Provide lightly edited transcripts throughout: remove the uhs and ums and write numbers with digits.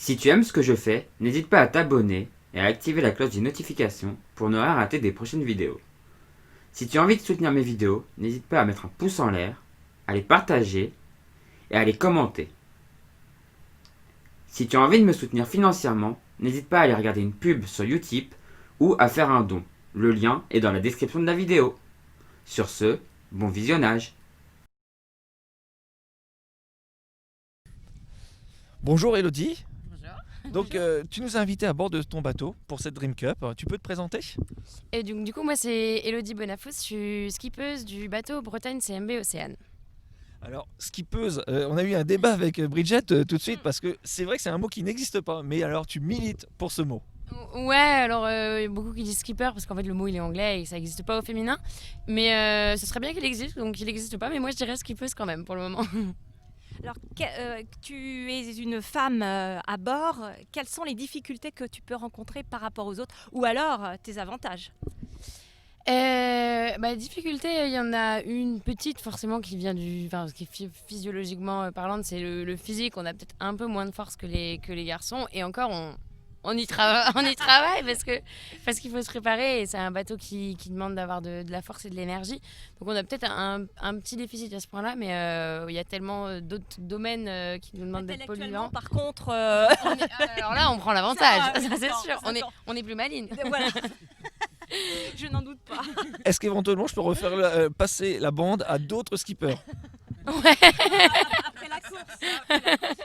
Si tu aimes ce que je fais, n'hésite pas à t'abonner et à activer la cloche des notifications pour ne rien rater des prochaines vidéos. Si tu as envie de soutenir mes vidéos, n'hésite pas à mettre un pouce en l'air, à les partager et à les commenter. Si tu as envie de me soutenir financièrement, n'hésite pas à aller regarder une pub sur Utip ou à faire un don. Le lien est dans la description de la vidéo. Sur ce, bon visionnage. Bonjour Elodie, Bonjour. donc tu nous as invités à bord de ton bateau pour cette Dream Cup. Tu peux te présenter? Et du coup, moi, c'est Elodie Bonafous. Je suis skippeuse du bateau Bretagne CMB Océane. Alors, skippeuse, on a eu un débat avec Bridget tout de suite parce que c'est vrai que c'est un mot qui n'existe pas, mais alors tu milites pour ce mot. Ouais, alors il y a beaucoup qui disent skipper parce qu'en fait le mot il est anglais et ça n'existe pas au féminin. Mais ce serait bien qu'il existe, donc il n'existe pas. Mais moi je dirais skippeuse quand même pour le moment. Alors, tu es une femme à bord. Quelles sont les difficultés que tu peux rencontrer par rapport aux autres ou alors tes avantages? Difficulté, il y en a une petite forcément qui vient enfin, qui est physiologiquement parlant, c'est le physique. On a peut-être un peu moins de force que les garçons et encore on y travaille, on y travaille parce qu'il faut se préparer et c'est un bateau qui demande d'avoir de la force et de l'énergie. Donc on a peut-être un petit déficit à ce point-là, mais il y a tellement d'autres domaines qui nous demandent d'être Intellectuellement, polluants. par contre, Alors là, on prend l'avantage, Ça, ça, c'est d'accord, sûr. d'accord. On est plus maligne. voilà. Je n'en doute pas. Est-ce qu'éventuellement je peux refaire passer la bande à d'autres skippers? Après la course,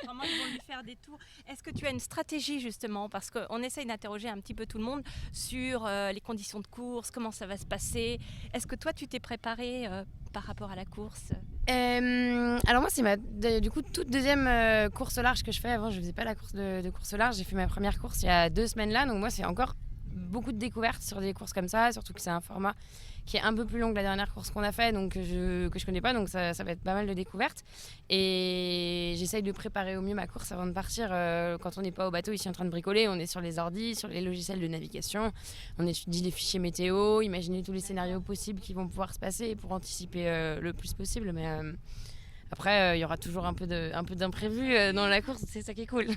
vraiment, ils vont lui faire des tours. Est-ce que tu as une stratégie justement? Parce qu'on essaye d'interroger un petit peu tout le monde sur les conditions de course, comment ça va se passer. Est-ce que toi, tu t'es préparé par rapport à la course? Alors moi c'est du coup toute deuxième course au large que je fais. Avant je faisais pas la course de course au large. J'ai fait ma première course il y a 2 semaines là, donc moi c'est encore beaucoup de découvertes sur des courses comme ça, surtout que c'est un format qui est un peu plus long que la dernière course qu'on a fait, donc que je connais pas, donc ça va être pas mal de découvertes. Et j'essaye de préparer au mieux ma course avant de partir. Quand on n'est pas au bateau ici en train de bricoler, on est sur les ordis, sur les logiciels de navigation, on étudie les fichiers météo, imaginer tous les scénarios possibles qui vont pouvoir se passer pour anticiper le plus possible, mais après, il y aura toujours un peu d'imprévu dans la course, c'est ça qui est cool.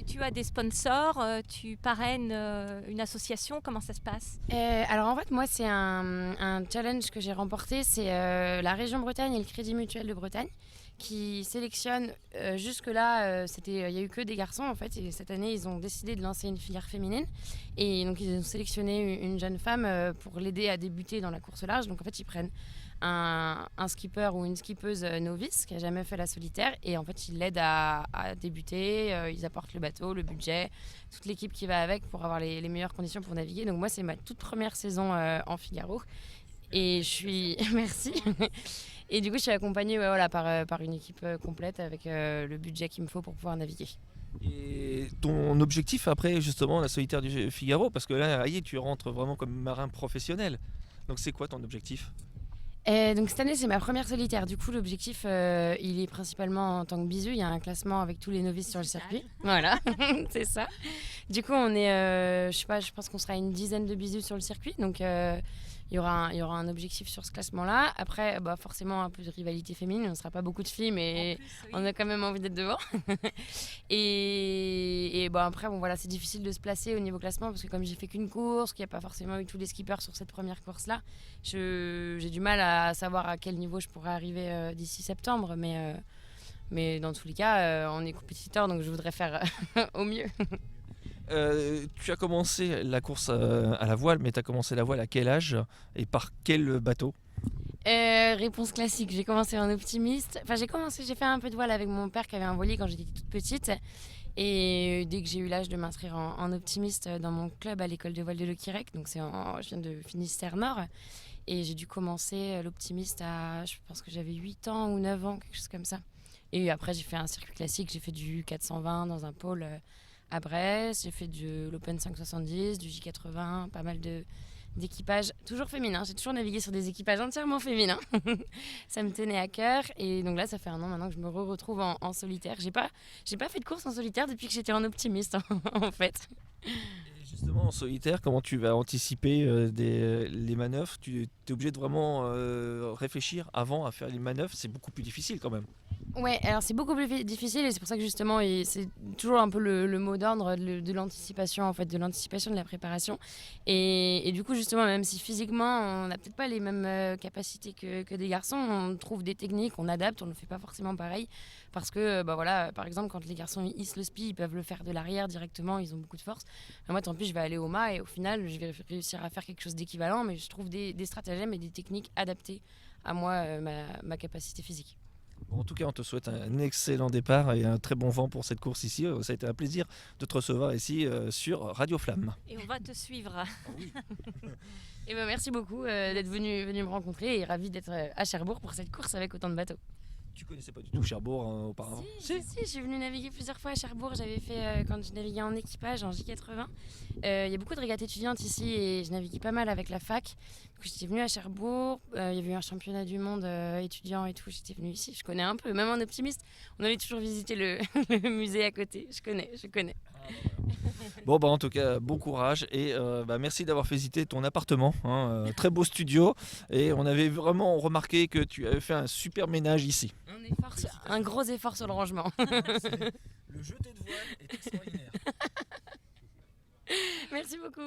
Tu as des sponsors, tu parraines une association, comment ça se passe? Alors en fait, moi, c'est un challenge que j'ai remporté. C'est la région Bretagne et le Crédit Mutuel de Bretagne qui sélectionnent. Jusque-là, il y a eu que des garçons en fait. Et cette année, ils ont décidé de lancer une filière féminine. Et donc, ils ont sélectionné une jeune femme pour l'aider à débuter dans la course au large. Donc en fait, ils prennent un skipper ou une skippeuse novice qui a jamais fait la solitaire et en fait ils l'aident à débuter, ils apportent le bateau, le budget, toute l'équipe qui va avec pour avoir les meilleures conditions pour naviguer. Donc moi c'est ma toute première saison en Figaro et je suis merci et du coup je suis accompagnée par une équipe complète avec le budget qu'il me faut pour pouvoir naviguer. Et ton objectif après justement la solitaire du Figaro, parce que là tu rentres vraiment comme marin professionnel. Donc c'est quoi ton objectif? Donc cette année c'est ma première solitaire. Du coup l'objectif il est principalement en tant que bisu. Il y a un classement avec tous les novices sur le circuit. Voilà, c'est ça. Du coup on est, je sais pas, je pense qu'on sera une dizaine de bisus sur le circuit. Donc il y aura un objectif sur ce classement-là. Après forcément un peu de rivalité féminine. On ne sera pas beaucoup de filles mais on a quand même envie d'être devant. et après voilà, c'est difficile de se placer au niveau classement parce que comme j'ai fait qu'une course, qu'il n'y a pas forcément eu tous les skippers sur cette première course-là, j'ai du mal à savoir à quel niveau je pourrais arriver d'ici septembre, mais dans tous les cas, on est compétiteur, donc je voudrais faire au mieux. Tu as commencé la course à la voile, mais tu as commencé la voile à quel âge et par quel bateau? Réponse classique, j'ai commencé en optimiste. Enfin, j'ai fait un peu de voile avec mon père qui avait un voilier quand j'étais toute petite. Et dès que j'ai eu l'âge de m'inscrire en optimiste dans mon club à l'école de voile de Lequirec, donc je viens de Finistère Nord, et j'ai dû commencer l'optimiste je pense que j'avais 8 ans ou 9 ans, quelque chose comme ça. Et après, j'ai fait un circuit classique, j'ai fait du 420 dans un pôle à Brest, j'ai fait de l'Open 570, du J80, pas mal d'équipages, toujours féminins. J'ai toujours navigué sur des équipages entièrement féminins. Ça me tenait à cœur. Et donc là, ça fait un an maintenant que je me retrouve en solitaire. J'ai pas fait de course en solitaire depuis que j'étais en optimiste, en fait. Justement, en solitaire, comment tu vas anticiper les manœuvres? Tu es obligé de vraiment réfléchir avant à faire les manœuvres, c'est beaucoup plus difficile quand même. Ouais, alors c'est beaucoup plus difficile et c'est pour ça que justement c'est toujours un peu le mot d'ordre de l'anticipation en fait, de l'anticipation de la préparation. Et du coup justement même si physiquement on n'a peut-être pas les mêmes capacités que des garçons, on trouve des techniques, on adapte, on ne fait pas forcément pareil parce que bah voilà, par exemple quand les garçons ils hissent le spi, ils peuvent le faire de l'arrière directement, ils ont beaucoup de force. Mais moi tant pis je vais aller au mât et au final je vais réussir à faire quelque chose d'équivalent, mais je trouve des stratagèmes et des techniques adaptées à moi, ma capacité physique. Bon, en tout cas, on te souhaite un excellent départ et un très bon vent pour cette course ici. Ça a été un plaisir de te recevoir ici sur Radio Flamme. Et on va te suivre. Et ben merci beaucoup d'être venu me rencontrer et ravi d'être à Cherbourg pour cette course avec autant de bateaux. Tu connaissais pas du tout Cherbourg auparavant? Si, je suis venue naviguer plusieurs fois à Cherbourg. J'avais fait quand je naviguais en équipage en J80. Il y a beaucoup de régates étudiantes ici et je naviguais pas mal avec la fac. Du coup, j'étais venue à Cherbourg. Il y avait eu un championnat du monde étudiant et tout. J'étais venue ici. Je connais un peu, même en optimiste. On allait toujours visiter le musée à côté. Je connais. Bon, bah en tout cas, bon courage et merci d'avoir fait visiter ton appartement. Très beau studio et on avait vraiment remarqué que tu avais fait un super ménage ici. Un gros effort sur le rangement. Le jeté de voile est extraordinaire. Merci beaucoup.